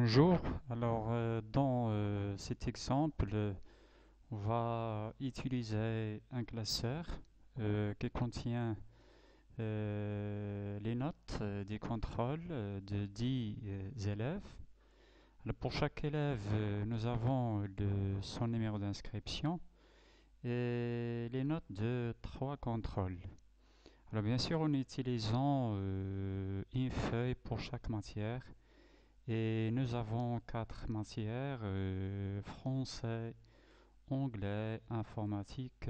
Bonjour. Dans cet exemple, on va utiliser un classeur qui contient les notes des contrôles de 10 élèves. Alors, pour chaque élève, nous avons son numéro d'inscription et les notes de 3 contrôles. Alors, bien sûr, en utilisant une feuille pour chaque matière. Et nous avons 4 matières, français, anglais, informatique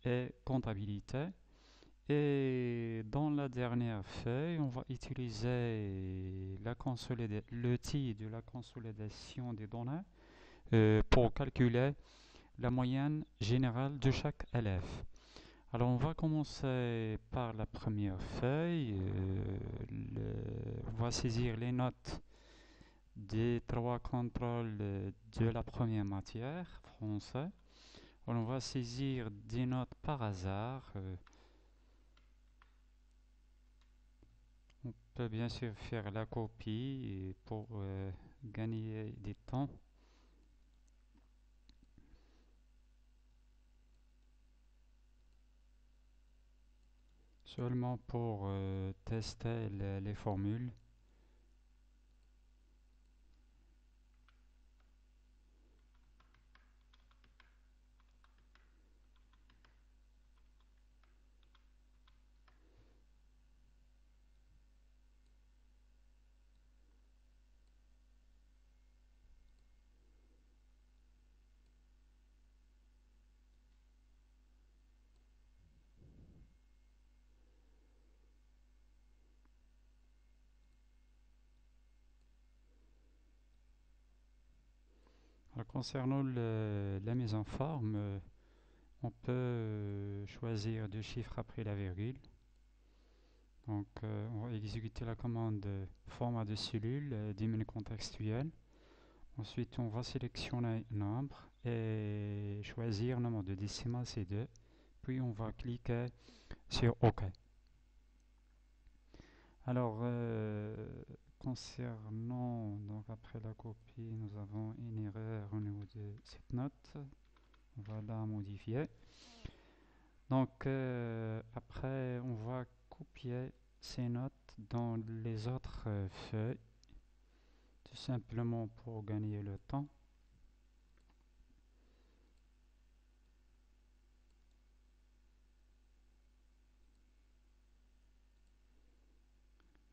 et comptabilité. Et dans la dernière feuille, on va utiliser l'outil de la consolidation des données pour calculer la moyenne générale de chaque élève. Alors on va commencer par la première feuille. On va saisir les notes des 3 contrôles de la première matière, français. On va saisir des notes par hasard. On peut bien sûr faire la copie pour gagner du temps. Seulement pour tester les formules. Alors, concernant la mise en forme, on peut choisir 2 chiffres après la virgule. Donc, on va exécuter la commande format de cellule, 10 minutes contextuelles. Ensuite, on va sélectionner nombre et choisir nombre de décimales, c'est 2. Puis, on va cliquer sur OK. Alors, concernant, donc après la copie, nous avons une erreur au niveau de cette note. On va la modifier. Donc, après, on va copier ces notes dans les autres feuilles, tout simplement pour gagner le temps.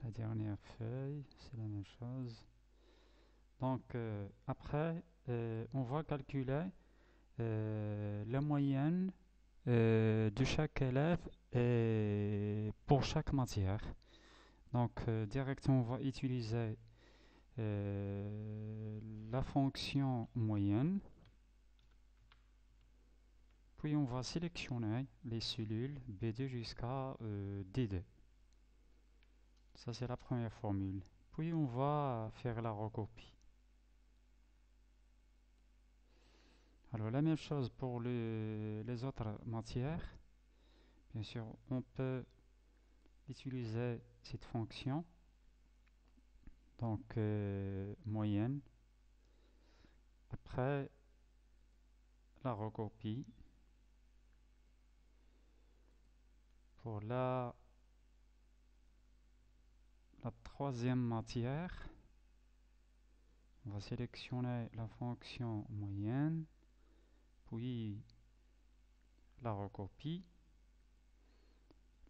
La dernière feuille, c'est la même chose. Donc, après, on va calculer la moyenne de chaque élève et pour chaque matière. Donc, directement, on va utiliser la fonction moyenne. Puis, on va sélectionner les cellules B2 jusqu'à D2. Ça, c'est la première formule. Puis, on va faire la recopie. Alors, la même chose pour les autres matières. Bien sûr, on peut utiliser cette fonction. Donc, moyenne. Après, la recopie. Pour la troisième matière, on va sélectionner la fonction moyenne, puis la recopie.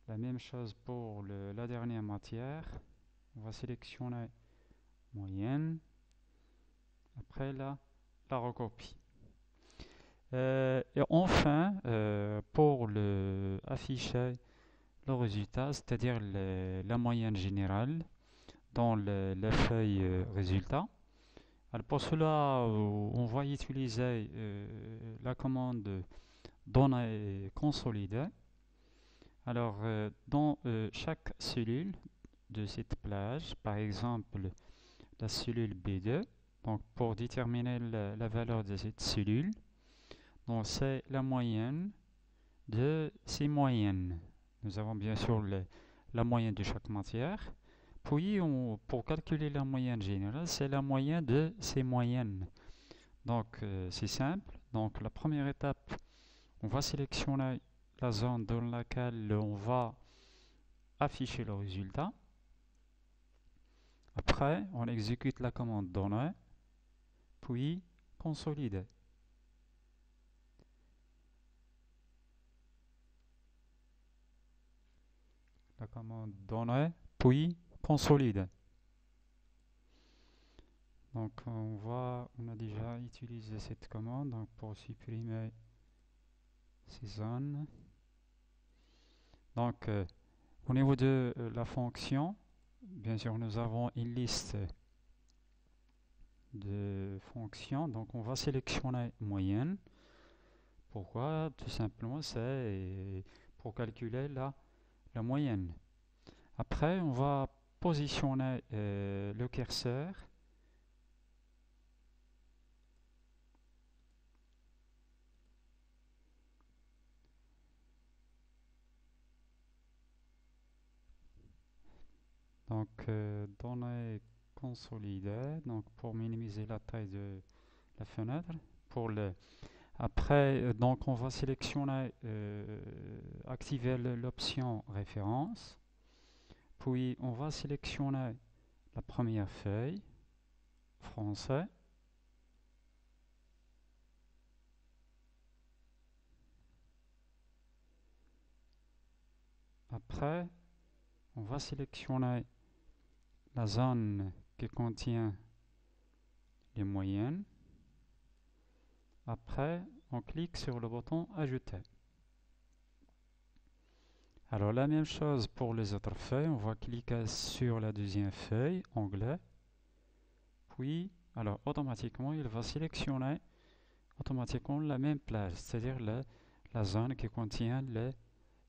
La même chose pour la dernière matière. On va sélectionner moyenne. Après la recopie. Et enfin, pour afficher le résultat, c'est-à-dire la moyenne générale dans la feuille résultat. Alors pour cela, on va utiliser la commande données consolidées. Alors, dans chaque cellule de cette plage, par exemple la cellule B2, donc pour déterminer la valeur de cette cellule, donc c'est la moyenne de ces moyennes. Nous avons bien sûr la moyenne de chaque matière. Puis, pour calculer la moyenne générale, c'est la moyenne de ces moyennes. Donc, c'est simple. Donc, la première étape, on va sélectionner la zone dans laquelle on va afficher le résultat. Après, on exécute la commande donner, puis consolider. La commande donner, puis consolider. Donc on a déjà utilisé cette commande donc pour supprimer ces zones. Donc au niveau de la fonction, bien sûr nous avons une liste de fonctions. Donc on va sélectionner moyenne. Pourquoi? Tout simplement c'est pour calculer la moyenne. Après on va positionner le curseur. Donc, données consolidées, donc pour minimiser la taille de la fenêtre. Après, donc on va sélectionner, activer l'option référence. Puis on va sélectionner la première feuille, français. Après, on va sélectionner la zone qui contient les moyennes. Après, on clique sur le bouton Ajouter. Alors la même chose pour les autres feuilles, on va cliquer sur la deuxième feuille, onglet, puis alors automatiquement il va sélectionner automatiquement la même plage, c'est-à-dire la zone qui contient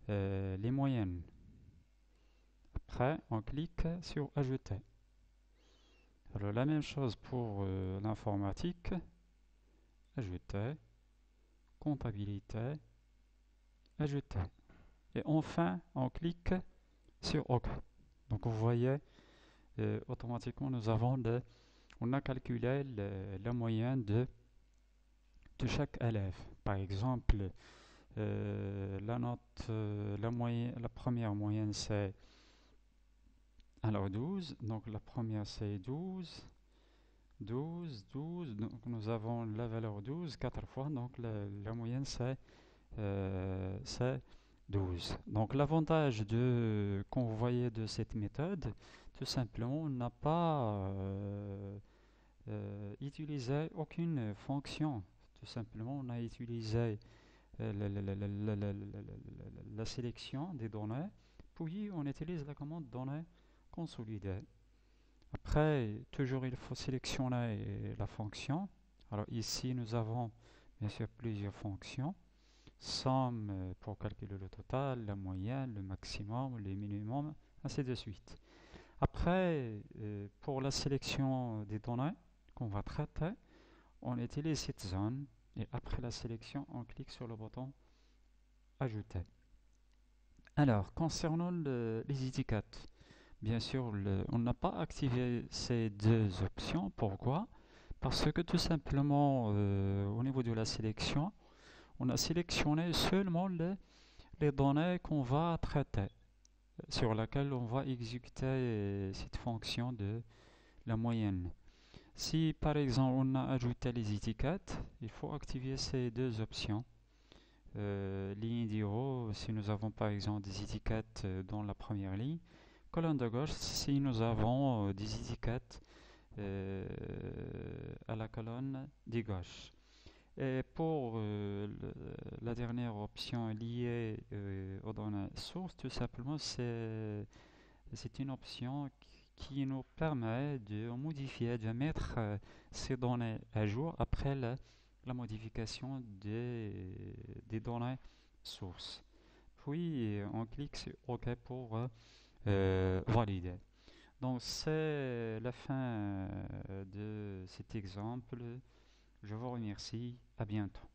les moyennes. Après on clique sur Ajouter. Alors la même chose pour l'informatique, Ajouter, comptabilité, Ajouter. Et enfin on clique sur OK. Donc vous voyez automatiquement nous avons on a calculé la moyenne de chaque élève. Par exemple, la note, la première moyenne c'est alors 12. Donc la première c'est 12, 12, 12. Donc nous avons la valeur 12 4 fois. Donc la moyenne c'est 12. Donc l'avantage qu'on voyait de cette méthode, tout simplement, on n'a pas utilisé aucune fonction. Tout simplement, on a utilisé la sélection des données, puis on utilise la commande données consolidée. Après, toujours il faut sélectionner la fonction. Alors ici, nous avons bien sûr plusieurs fonctions. Somme pour calculer le total, la moyenne, le maximum, le minimum, ainsi de suite. Après, pour la sélection des données qu'on va traiter, on utilise cette zone et après la sélection, on clique sur le bouton Ajouter. Alors, concernant les étiquettes, bien sûr, on n'a pas activé ces deux options. Pourquoi? Parce que tout simplement, au niveau de la sélection, on a sélectionné seulement les données qu'on va traiter, sur laquelle on va exécuter cette fonction de la moyenne. Si par exemple on a ajouté les étiquettes, il faut activer ces deux options. Ligne d'héros, si nous avons par exemple des étiquettes dans la première ligne. Colonne de gauche, si nous avons des étiquettes à la colonne de gauche. Et pour la dernière option liée aux données sources, tout simplement, c'est une option qui nous permet de modifier, de mettre ces données à jour après la modification des données sources. Puis on clique sur OK pour valider. Donc c'est la fin de cet exemple. Je vous remercie. À bientôt.